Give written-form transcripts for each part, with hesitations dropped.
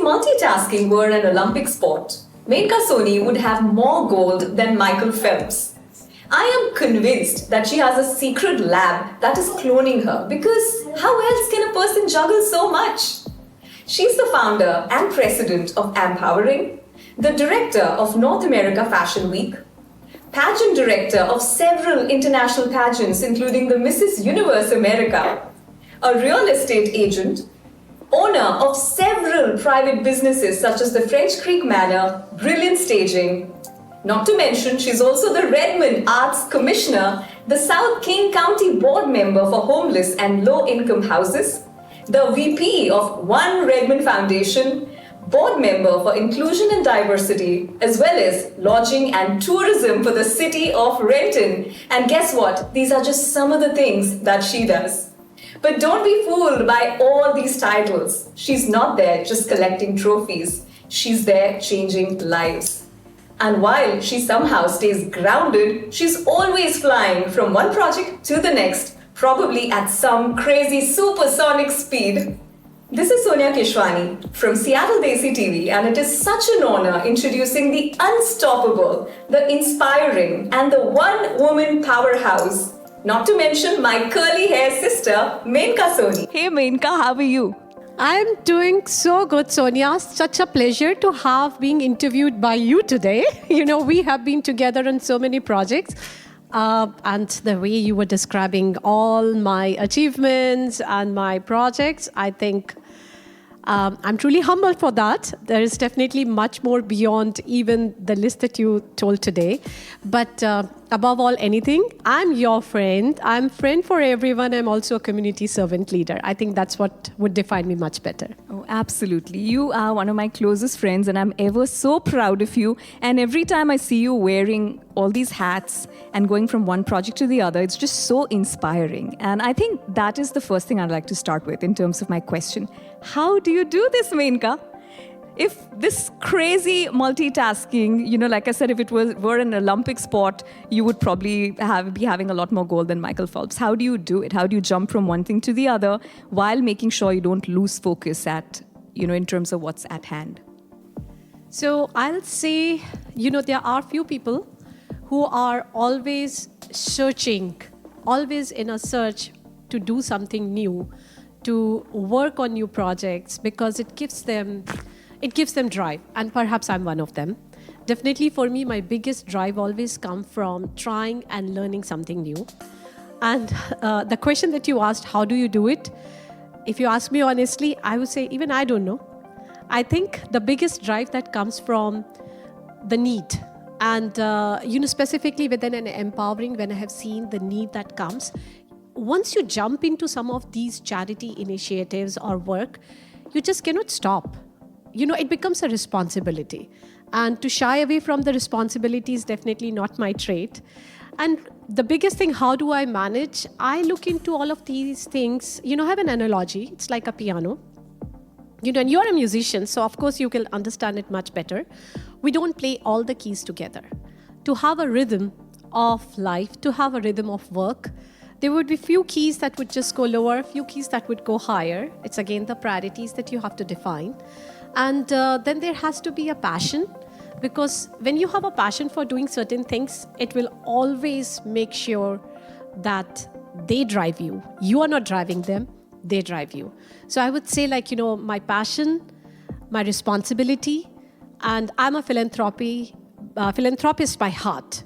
multitasking were an Olympic sport, Menka Soni would have more gold than Michael Phelps. I am convinced that she has a secret lab that is cloning her, because how else can a person juggle so much? She's the founder and president of Empowering, the director of North America Fashion Week, pageant director of several international pageants including the Mrs. Universe America, a real estate agent, owner of several private businesses such as the French Creek Manor, Brilliant Staging. Not to mention, she's also the Redmond Arts Commissioner, the South King County Board Member for Homeless and Low-Income Houses, the VP of One Redmond Foundation, Board Member for Inclusion and Diversity, as well as Lodging and Tourism for the City of Renton. And guess what? These are just some of the things that she does. But don't be fooled by all these titles. She's not there just collecting trophies. She's there changing lives. And while she somehow stays grounded, she's always flying from one project to the next, probably at some crazy supersonic speed. This is Sonia Keshwani from Seattle Desi TV, and it is such an honor introducing the unstoppable, the inspiring, and the one-woman powerhouse. Not to mention my curly hair sister, Menka Soni. Hey Menka, how are you? I'm doing so good, Sonia. Such a pleasure to have being interviewed by you today. You know, we have been together on so many projects. And the way you were describing all my achievements and my projects, I think I'm truly humbled for that. There is definitely much more beyond even the list that you told today. But above all anything, I'm your friend. I'm friend for everyone. I'm also a community servant leader. I think that's what would define me much better. Oh, absolutely. You are one of my closest friends, and I'm ever so proud of you. And every time I see you wearing all these hats and going from one project to the other, it's just so inspiring. And I think that is the first thing I'd like to start with in terms of my question. How do you do this, Menka? If this crazy multitasking, you know, like I said, if it were an Olympic sport, you would probably be having a lot more gold than Michael Phelps. How do you do it? How do you jump from one thing to the other while making sure you don't lose focus in terms of what's at hand? So I'll say, there are few people who are always searching, always in a search to do something new, to work on new projects, because it gives them drive, and perhaps I'm one of them. Definitely for me, my biggest drive always comes from trying and learning something new. And the question that you asked, how do you do it? If you ask me honestly, I would say even I don't know. I think the biggest drive that comes from the need. And specifically within an empowering, when I have seen the need that comes, once you jump into some of these charity initiatives or work, you just cannot stop. It becomes a responsibility. And to shy away from the responsibility is definitely not my trait. And the biggest thing, how do I manage? I look into all of these things. I have an analogy. It's like a piano. And you're a musician, so of course you can understand it much better. We don't play all the keys together. To have a rhythm of life, to have a rhythm of work, there would be few keys that would just go lower, few keys that would go higher. It's again the priorities that you have to define. And then there has to be a passion, because when you have a passion for doing certain things, it will always make sure that they drive you. You are not driving them, they drive you. So I would say my passion, my responsibility, and I'm a philanthropist by heart.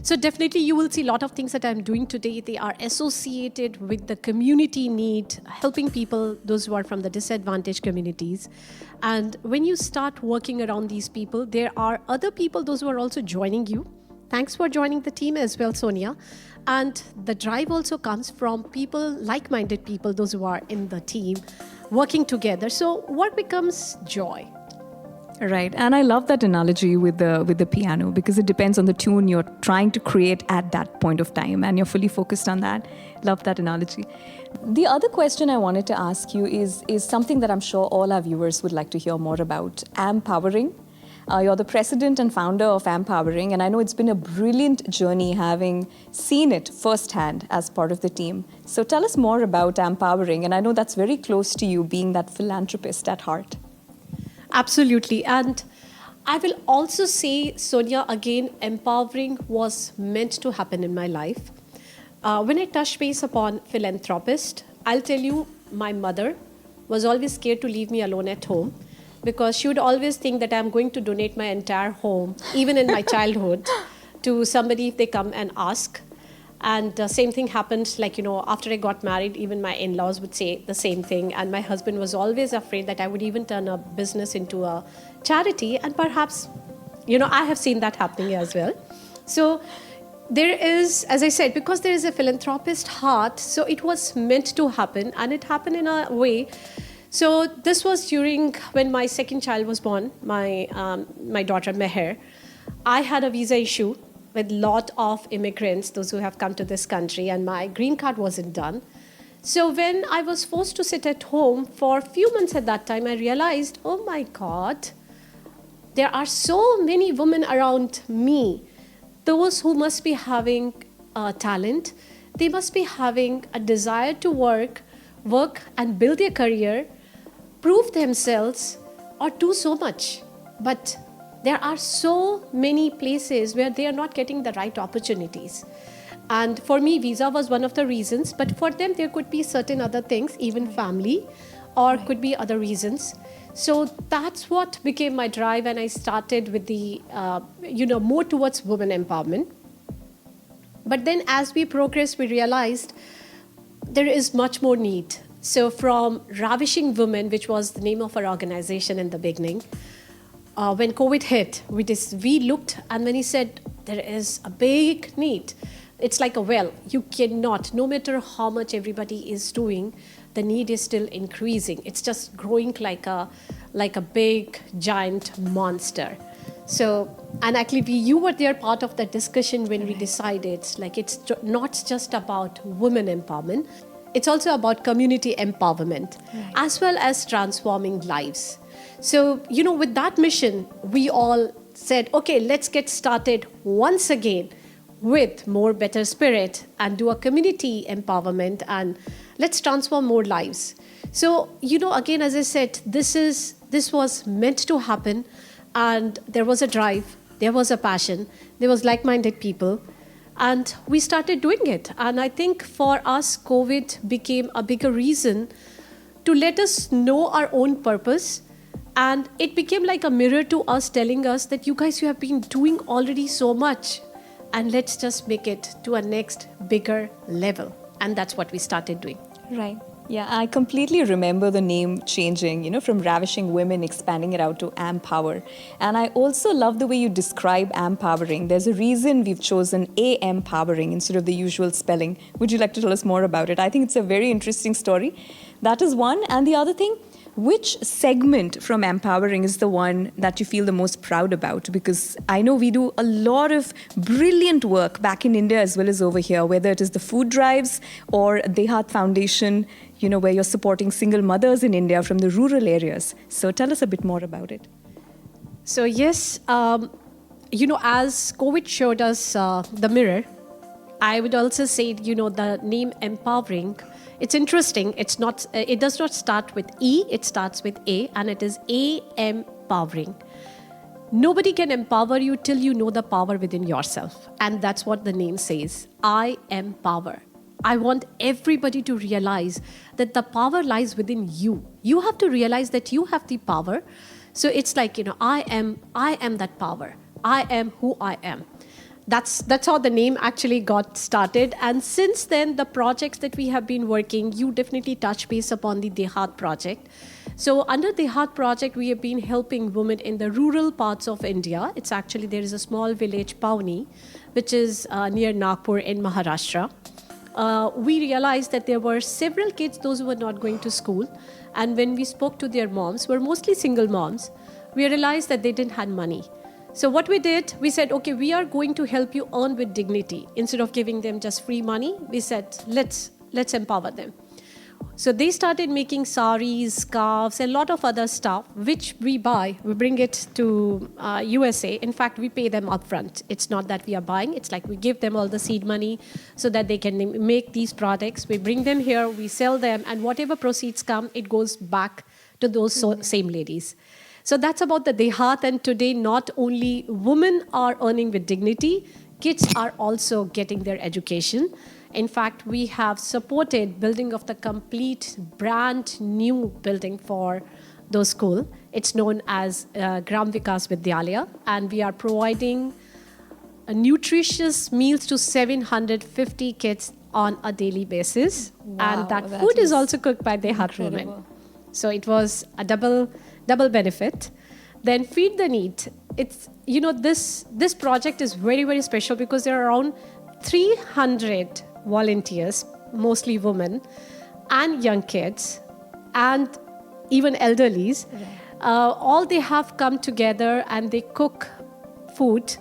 So definitely you will see a lot of things that I'm doing today. They are associated with the community need, helping people, those who are from the disadvantaged communities. And when you start working around these people, there are other people, those who are also joining you. Thanks for joining the team as well, Sonia. And the drive also comes from people, like-minded people, those who are in the team, working together. So what becomes joy? Right, and I love that analogy with the piano, because it depends on the tune you're trying to create at that point of time, and you're fully focused on that. Love that analogy. The other question I wanted to ask you is something that I'm sure all our viewers would like to hear more about: Empowering. You're the president and founder of Empowering, and I know it's been a brilliant journey having seen it firsthand as part of the team. So tell us more about Empowering, and I know that's very close to you, being that philanthropist at heart. Absolutely. And I will also say, Sonia, again, empowering was meant to happen in my life. When I touch base upon philanthropist, I'll tell you, my mother was always scared to leave me alone at home because she would always think that I'm going to donate my entire home, even in my childhood, to somebody if they come and ask. And same thing happened, like, after I got married, even my in-laws would say the same thing. And my husband was always afraid that I would even turn a business into a charity. And perhaps, I have seen that happening as well. So there is, as I said, because there is a philanthropist heart, so it was meant to happen, and it happened in a way. So this was during when my second child was born, my daughter Meher. I had a visa issue with a lot of immigrants, those who have come to this country, and my green card wasn't done. So when I was forced to sit at home for a few months at that time, I realized, oh my God, there are so many women around me, those who must be having talent, they must be having a desire to work and build their career, prove themselves, or do so much. But there are so many places where they are not getting the right opportunities. And for me, visa was one of the reasons, but for them, there could be certain other things, even family, or could be other reasons. So that's what became my drive, and I started with the, more towards women empowerment. But then as we progressed, we realized there is much more need. So from Ravishing Women, which was the name of our organization in the beginning, when COVID hit, we looked, and when he said there is a big need, it's like a well. You cannot, no matter how much everybody is doing, the need is still increasing. It's just growing like a big, giant monster. So, and actually, you were there part of the discussion when we decided, like, it's not just about women empowerment, it's also about community empowerment, as well as transforming lives. So, with that mission, we all said, okay, let's get started once again with more better spirit and do a community empowerment, and let's transform more lives. So, again, as I said, this was meant to happen, and there was a drive, there was a passion, there was like-minded people, and we started doing it. And I think for us, COVID became a bigger reason to let us know our own purpose. And it became like a mirror to us, telling us that you guys, you have been doing already so much, and let's just make it to a next bigger level. And that's what we started doing. Right. Yeah, I completely remember the name changing, from Ravishing Women, expanding it out to Empower. And I also love the way you describe empowering. There's a reason we've chosen empowering instead of the usual spelling. Would you like to tell us more about it? I think it's a very interesting story. That is one. And the other thing, which segment from empowering is the one that you feel the most proud about? Because I know we do a lot of brilliant work back in India as well as over here, whether it is the food drives or Dehat Foundation, where you're supporting single mothers in India from the rural areas. So tell us a bit more about it. So yes, as COVID showed us the mirror, I would also say, the name empowering, it's interesting. It does not start with E, it starts with A, and it is empowering. Nobody can empower you till you know the power within yourself. And that's what the name says. I am power. I want everybody to realize that the power lies within you. You have to realize that you have the power. So it's like, I am that power. I am who I am. That's how the name actually got started. And since then, the projects that we have been working, you definitely touch base upon the Dehat project. So under the Dehat project, we have been helping women in the rural parts of India. It's actually, there is a small village, Pauni, which is near Nagpur in Maharashtra. We realized that there were several kids, those who were not going to school. And when we spoke to their moms, were mostly single moms, we realized that they didn't have money. So what we did, we said, okay, we are going to help you earn with dignity. Instead of giving them just free money, we said, let's empower them. So they started making saris, scarves, and a lot of other stuff, which we buy. We bring it to USA. In fact, we pay them upfront. It's not that we are buying. It's like we give them all the seed money so that they can make these products. We bring them here, we sell them, and whatever proceeds come, it goes back to those same ladies. So that's about the Dehat. And today, not only women are earning with dignity, kids are also getting their education. In fact, we have supported building of the complete brand new building for those school. It's known as Gram Vikas Vidyalaya, and we are providing nutritious meals to 750 kids on a daily basis. Wow, And that that food is is also cooked by Dehat women. incredible. So it was a double benefit. Then Feed the Need. It's, this project is very, very special because there are around 300 volunteers, mostly women and young kids and even elderlies. All they have come together and they cook food.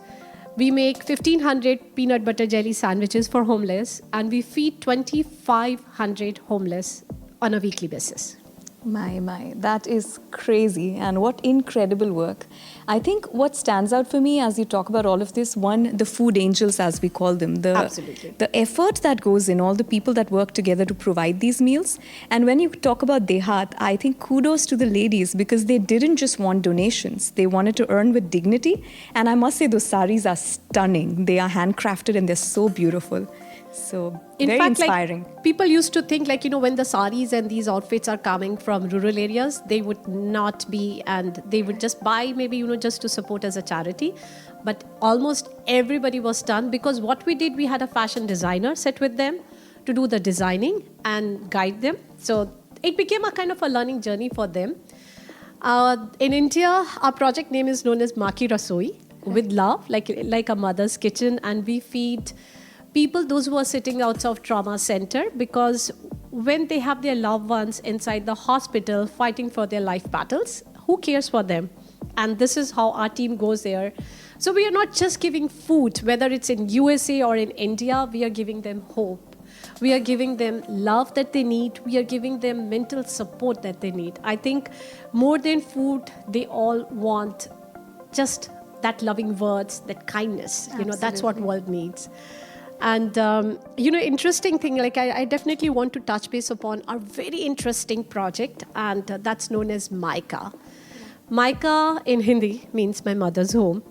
We make 1,500 peanut butter jelly sandwiches for homeless, and we feed 2,500 homeless on a weekly basis. My, that is crazy. And what incredible work. I think what stands out for me as you talk about all of this, one, the food angels, as we call them. Absolutely. The effort that goes in, all the people that work together to provide these meals. And when you talk about Dehat, I think kudos to the ladies because they didn't just want donations. They wanted to earn with dignity. And I must say, those saris are stunning. They are handcrafted and they're so beautiful. So very inspiring. Like, people used to think when the saris and these outfits are coming from rural areas, they would not be, and they would just buy maybe, just to support as a charity. But almost everybody was done because what we did, we had a fashion designer sit with them to do the designing and guide them. So it became a kind of a learning journey for them. In India, our project name is known as Maa Ki Rasoi, with love, like a mother's kitchen, and we feed people, those who are sitting outside of trauma center, because when they have their loved ones inside the hospital fighting for their life battles, who cares for them? And this is how our team goes there. So we are not just giving food, whether it's in USA or in India, we are giving them hope. We are giving them love that they need. We are giving them mental support that they need. I think more than food, they all want just that loving words, that kindness. That's what world needs. And, interesting thing, I definitely want to touch base upon our very interesting project, and that's known as Maika. Maika in Hindi means my mother's home.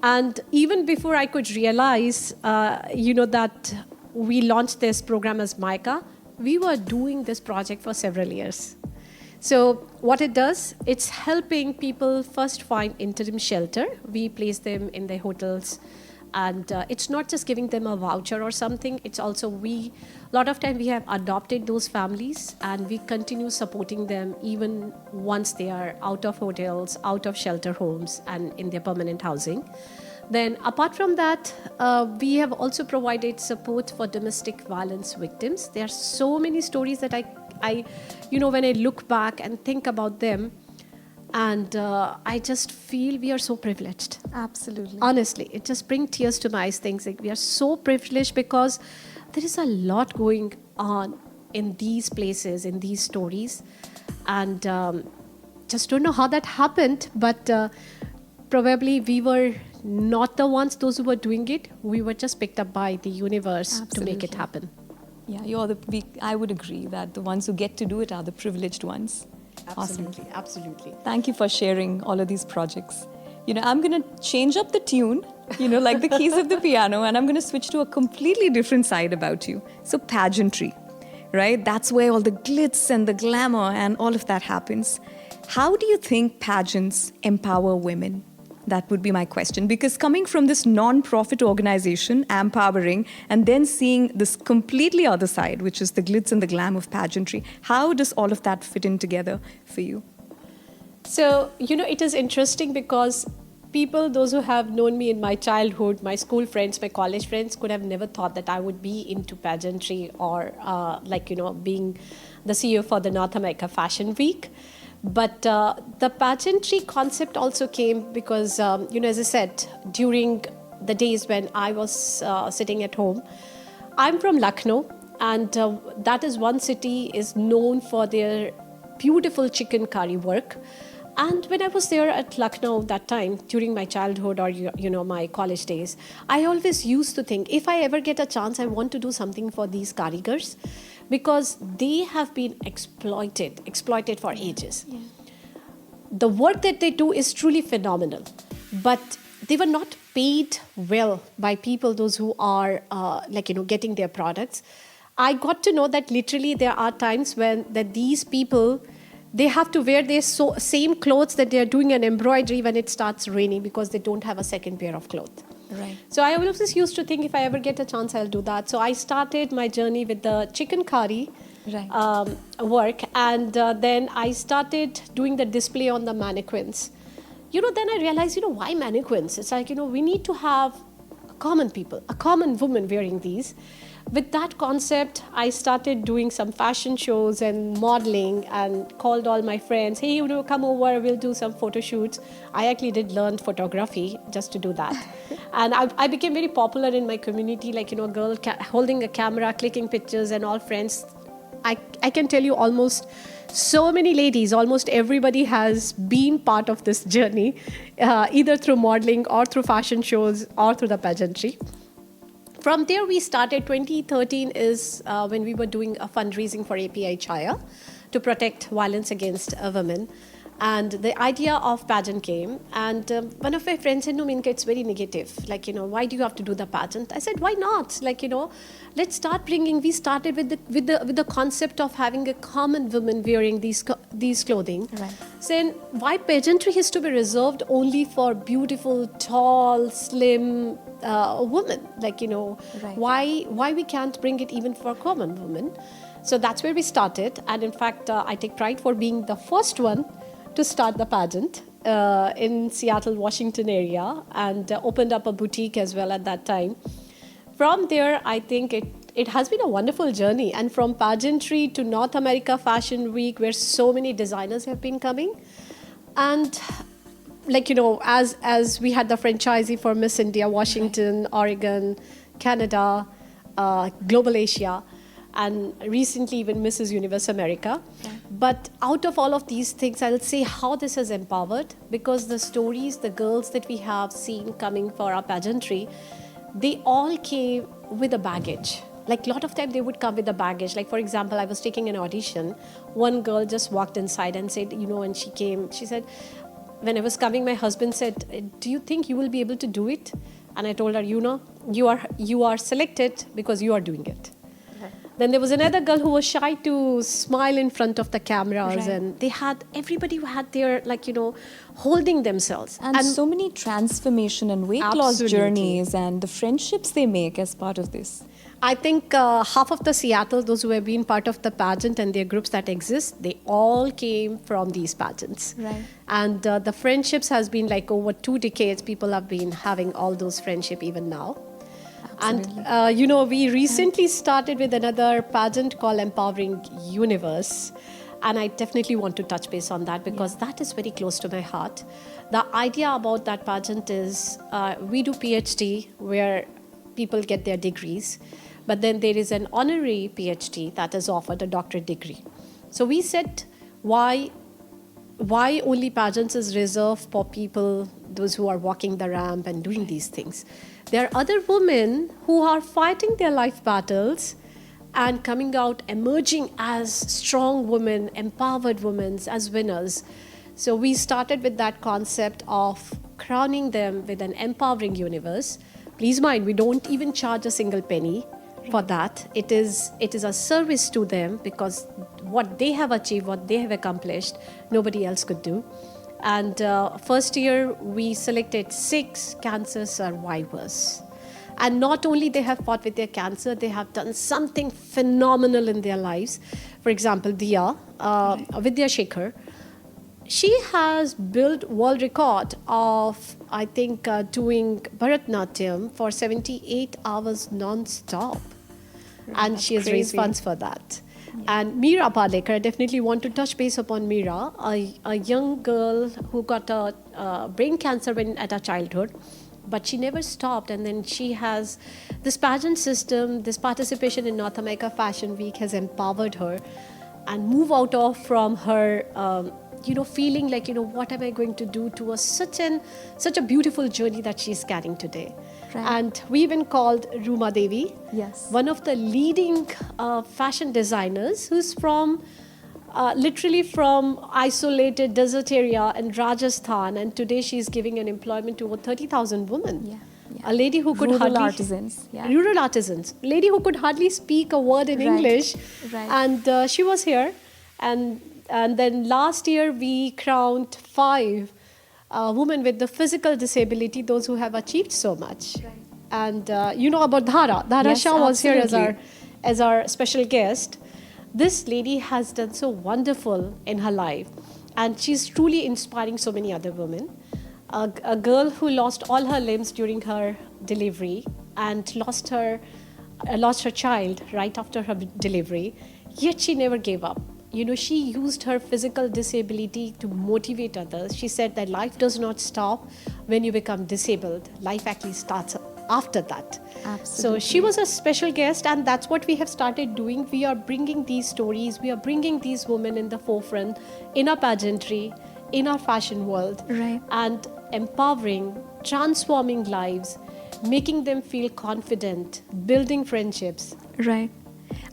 And even before I could realize, that we launched this program as Maika, we were doing this project for several years. So what it does, it's helping people first find interim shelter. We place them in their hotels. And it's not just giving them a voucher or something. It's also a lot of time we have adopted those families and we continue supporting them even once they are out of hotels, out of shelter homes and in their permanent housing. Then apart from that, we have also provided support for domestic violence victims. There are so many stories that I when I look back and think about them, and I just feel we are so privileged. Absolutely. Honestly, it just brings tears to my eyes. Things like we are so privileged because there is a lot going on in these places, in these stories. And just don't know how that happened, but probably we were not the ones, those who were doing it. We were just picked up by the universe to make it happen. Yeah, I would agree that the ones who get to do it are the privileged ones. Absolutely, Awesome. absolutely. Thank you for sharing all of these projects. I'm going to change up the tune, like the keys of the piano, and I'm going to switch to a completely different side about you. So pageantry, right? That's where all the glitz and the glamour and all of that happens. How do you think pageants empower women? That would be my question. Because coming from this non-profit organization, Empowering, and then seeing this completely other side, which is the glitz and the glam of pageantry, how does all of that fit in together for you? So, it is interesting because people, those who have known me in my childhood, my school friends, my college friends, could have never thought that I would be into pageantry or being the CEO for the North America Fashion Week. But the pageantry concept also came because, as I said, during the days when I was sitting at home, I'm from Lucknow, and that is one city is known for their beautiful chicken curry work. And when I was there at Lucknow that time, during my childhood or, my college days, I always used to think, if I ever get a chance, I want to do something for these karigars because they have been exploited for ages. Yeah. the work that they do is truly phenomenal. But they were not paid well by people, those who are getting their products. I got to know that literally there are times when that these people, they have to wear their same clothes that they are doing an embroidery when it starts raining because they don't have a second pair of clothes. Right. So I always used to think if I ever get a chance, I'll do that. So I started my journey with the chicken curry work, and then I started doing the display on the mannequins. Then I realized, why mannequins? It's like, we need to have common people, a common woman wearing these. With that concept, I started doing some fashion shows and modeling and called all my friends, hey, come over, we'll do some photo shoots. I actually did learn photography just to do that. And I became very popular in my community, like, a girl holding a camera, clicking pictures, and all friends. I can tell you almost so many ladies, almost everybody has been part of this journey, either through modeling or through fashion shows or through the pageantry. From there, we started. 2013 is when we were doing a fundraising for API Chaya to protect violence against women. And the idea of pageant came. And one of my friends said, no, Menka, it's very negative. Like, why do you have to do the pageant? I said, why not? Like, let's start bringing. We started with the concept of having a common woman wearing these clothing. Right. Saying, why pageantry has to be reserved only for beautiful, tall, slim women? Like, right. Why we can't bring it even for common women? So that's where we started. And in fact, I take pride for being the first one to start the pageant in Seattle, Washington area, and opened up a boutique as well at that time. From there, I think it has been a wonderful journey. And from pageantry to North America Fashion Week, where so many designers have been coming. And as we had the franchisee for Miss India, Washington, Oregon, Canada, Global Asia, and recently even Mrs. Universe America. Yeah. But out of all of these things, I'll say how this has empowered, because the stories, the girls that we have seen coming for our pageantry, they all came with a baggage. Like a lot of time they would come with a baggage. Like for example, I was taking an audition. One girl just walked inside and said, when she came, she said, when I was coming, my husband said, do you think you will be able to do it? And I told her, you are selected because you are doing it. Then there was another girl who was shy to smile in front of the cameras, right. And everybody had their, holding themselves. And so many transformation and weight loss journeys and the friendships they make as part of this. I think half of the Seattle, those who have been part of the pageant and their groups that exist, they all came from these pageants. Right. And the friendships has been over 2 decades. People have been having all those friendships even now. Absolutely. And, we recently started with another pageant called Empowering Universe. And I definitely want to touch base on that because that is very close to my heart. The idea about that pageant is we do PhD where people get their degrees. But then there is an honorary PhD that is offered, a doctorate degree. So we said, why only pageants is reserved for people, those who are walking the ramp and doing these things. There are other women who are fighting their life battles and coming out, emerging as strong women, empowered women, as winners. So we started with that concept of crowning them with an empowering universe. Please mind, we don't even charge a single penny for that. It is a service to them because what they have achieved, what they have accomplished, nobody else could do. And first year, we selected 6 cancer survivors. And not only they have fought with their cancer, they have done something phenomenal in their lives. For example, Vidya Shekhar, she has built world record of, I think, doing Bharatnatyam for 78 hours non-stop. And she has raised funds for that. Yeah. And Meera Palekar, I definitely want to touch base upon Meera, a young girl who got a brain cancer at her childhood, but she never stopped. And then she has this pageant system, this participation in North America Fashion Week has empowered her and move out of from her, feeling like, what am I going to do to such a beautiful journey that she's carrying today. Right. And we even called Ruma Devi, yes, one of the leading fashion designers who's from literally from isolated desert area in Rajasthan, and today she's giving an employment to over 30,000 women. Yeah, yeah. A lady who could Rural hardly artisans, yeah. rural artisans, lady who could hardly speak a word in Right, English, right. and she was here, and then last year we crowned 5 women with the physical disability, those who have achieved so much. Right. And you know about Dhara. Dhara Yes, Shah was here absolutely. as our special guest. This lady has done so wonderful in her life, and she's truly inspiring so many other women. A girl who lost all her limbs during her delivery and lost her child right after her delivery, yet she never gave up. You know, she used her physical disability to motivate others. She said that life does not stop when you become disabled. Life actually starts after that. Absolutely. So she was a special guest, and that's what we have started doing. We are bringing these stories, we are bringing these women in the forefront in our pageantry, in our fashion world, Right. and empowering, transforming lives, making them feel confident, building friendships. Right.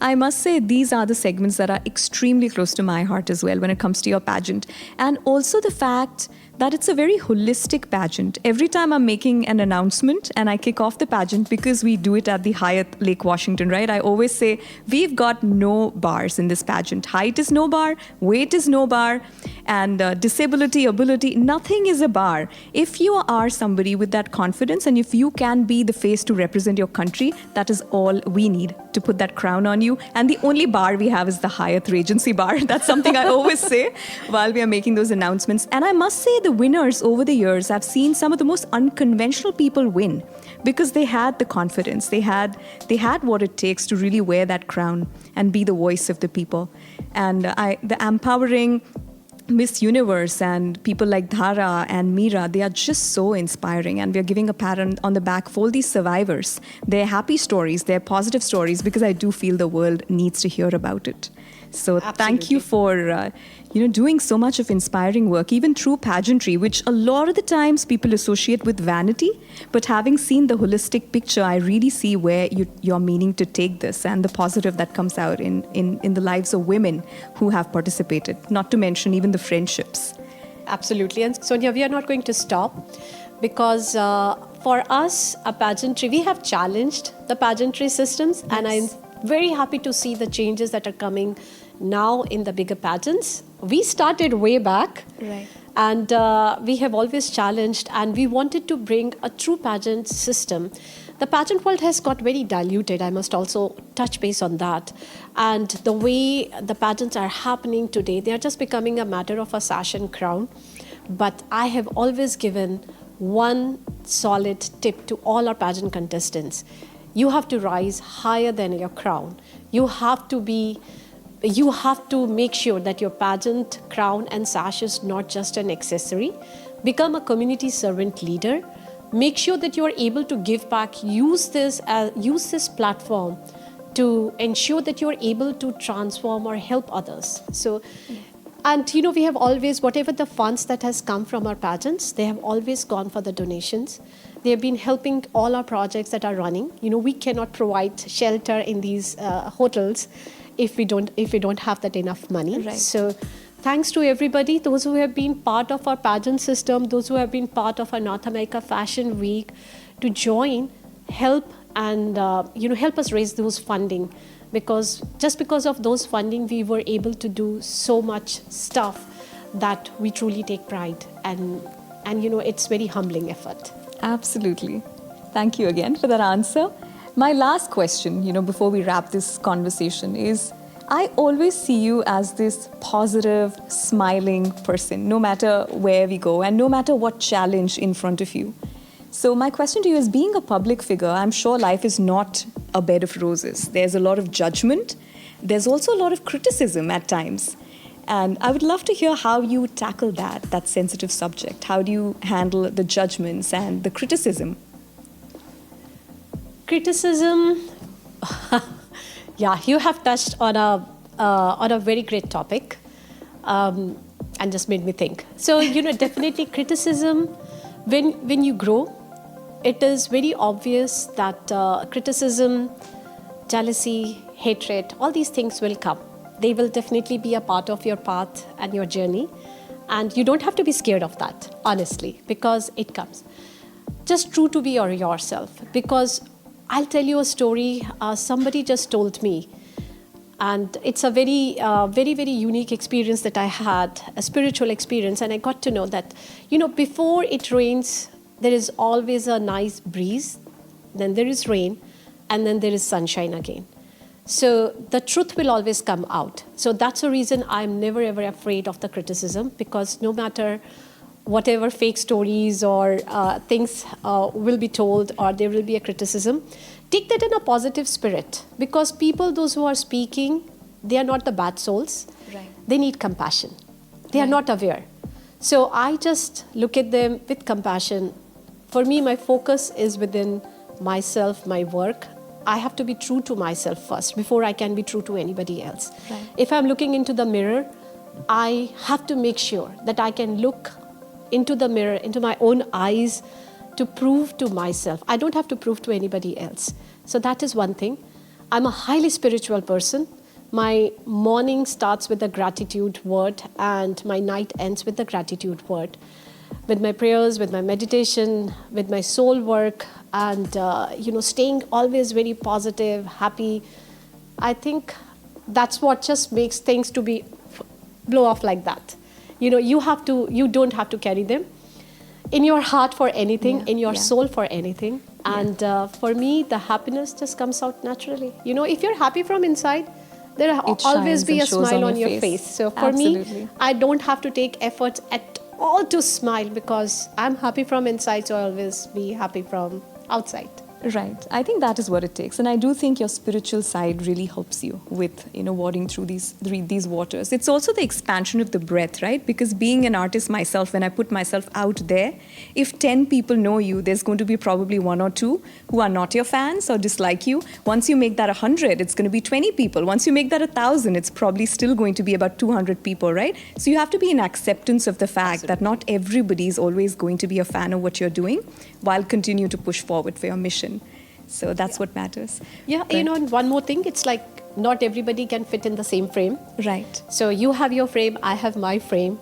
I must say these are the segments that are extremely close to my heart as well when it comes to your pageant. And also the fact that it's a very holistic pageant. Every time I'm making an announcement and I kick off the pageant, because we do it at the Hyatt Lake Washington, right? I always say, we've got no bars in this pageant. Height is no bar, weight is no bar, and disability, ability, nothing is a bar. If you are somebody with that confidence and if you can be the face to represent your country, that is all we need to put that crown on you. And the only bar we have is the Hyatt Regency bar. That's something I always say while we are making those announcements. And I must say the winners over the years, I've seen some of the most unconventional people win because they had the confidence. They had what it takes to really wear that crown and be the voice of the people. And the empowering Miss Universe and people like Dhara and Meera, they are just so inspiring, and we are giving a pat on the back for all these survivors. Their happy stories, their positive stories, because I do feel the world needs to hear about it. So thank you for doing so much of inspiring work, even through pageantry, which a lot of the times people associate with vanity. But having seen the holistic picture, I really see where you're meaning to take this and the positive that comes out in the lives of women who have participated, not to mention even the friendships. Absolutely. And Sonia, we are not going to stop because for us, a pageantry, we have challenged the pageantry systems, and I'm very happy to see the changes that are coming now in the bigger pageants. We started way back, Right. and we have always challenged, and we wanted to bring a true pageant system. The pageant world has got very diluted. I must also touch base on that. And the way the pageants are happening today, they are just becoming a matter of a sash and crown. But I have always given one solid tip to all our pageant contestants. You have to rise higher than your crown. You have to make sure that your pageant crown and sash is not just an accessory. Become a community servant leader. Make sure that you are able to give back. Use this platform to ensure that you are able to transform or help others. So, and we have always, whatever the funds that has come from our pageants, they have always gone for the donations. They have been helping all our projects that are running. We cannot provide shelter in these hotels if we don't have that enough money. Right. So thanks to everybody, those who have been part of our pageant system, those who have been part of our North America Fashion Week, to join, help, and help us raise those funding. Because just because of those funding, we were able to do so much stuff that we truly take pride, and it's very humbling effort. Absolutely. Thank you again for that answer. My last question, before we wrap this conversation is, I always see you as this positive, smiling person, no matter where we go and no matter what challenge in front of you. So my question to you is, being a public figure, I'm sure life is not a bed of roses. There's a lot of judgment. There's also a lot of criticism at times. And I would love to hear how you tackle that sensitive subject. How do you handle the judgments and the criticism? Criticism, yeah, you have touched on a very great topic, and just made me think. So, definitely criticism, when you grow, it is very obvious that criticism, jealousy, hatred, all these things will come. they will definitely be a part of your path and your journey. And you don't have to be scared of that, honestly, because it comes. Just true to be yourself. Because I'll tell you a story somebody just told me. And it's a very, very unique experience that I had, a spiritual experience. And I got to know that, before it rains, there is always a nice breeze. Then there is rain. And then there is sunshine again. So the truth will always come out. So that's the reason I'm never ever afraid of the criticism, because no matter whatever fake stories or things will be told, or there will be a criticism, take that in a positive spirit, because people, those who are speaking, they are not the bad souls. Right. They need compassion. They are not aware. So I just look at them with compassion. For me, my focus is within myself, my work. I have to be true to myself first before I can be true to anybody else. Right. If I'm looking into the mirror, I have to make sure that I can look into the mirror, into my own eyes, to prove to myself. I don't have to prove to anybody else. So that is one thing. I'm a highly spiritual person. My morning starts with a gratitude word, and my night ends with the gratitude word. With my prayers, with my meditation, with my soul work, and staying always very positive, happy. I think that's what just makes things to be blow off like that. You don't have to carry them in your heart for anything, in your soul for anything. And for me, the happiness just comes out naturally. If you're happy from inside, there will always be a smile on your face. So for me, I don't have to take effort at all to smile, because I'm happy from inside, so I'll always be happy from outside. Right. I think that is what it takes. And I do think your spiritual side really helps you with, wading through these waters. It's also the expansion of the breath, right? Because being an artist myself, when I put myself out there, if 10 people know you, there's going to be probably 1 or 2 who are not your fans or dislike you. Once you make that 100, it's going to be 20 people. Once you make that 1,000, it's probably still going to be about 200 people, right? So you have to be in acceptance of the fact that not everybody is always going to be a fan of what you're doing, while continue to push forward for your mission. So that's what matters. Yeah, But- and one more thing, it's like not everybody can fit in the same frame. Right. So you have your frame, I have my frame.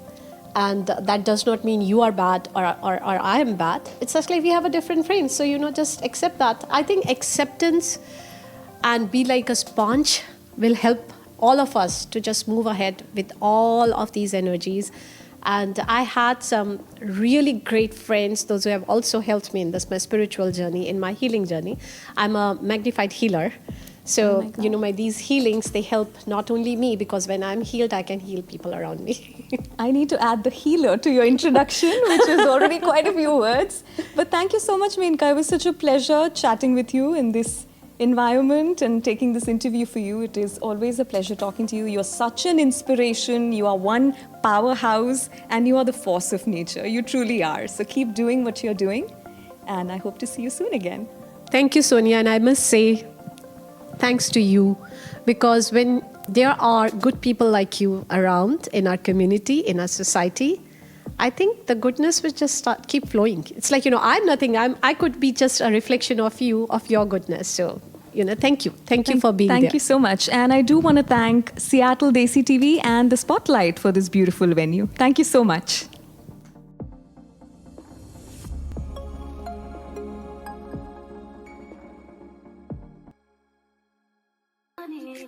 And that does not mean you are bad or I am bad. It's just like we have a different frame. So, just accept that. I think acceptance and be like a sponge will help all of us to just move ahead with all of these energies. And I had some really great friends, those who have also helped me in my spiritual journey, in my healing journey. I'm a magnified healer. So, these healings, they help not only me, because when I'm healed, I can heal people around me. I need to add the healer to your introduction, which is already quite a few words. But thank you so much, Menka. It was such a pleasure chatting with you in this environment and taking this interview for you. It is always a pleasure talking to you. You're such an inspiration. You are one powerhouse, and you are the force of nature. You truly are. So keep doing what you're doing, and I hope to see you soon again. Thank you, Sonia. And I must say, thanks to you, because when there are good people like you around in our community, in our society, I think the goodness will just keep flowing. It's like, I'm nothing. I could be just a reflection of you, of your goodness. So, thank you. Thank you for being there. Thank you so much. And I do want to thank Seattle Desi TV and the Spotlight for this beautiful venue. Thank you so much.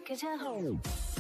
के जा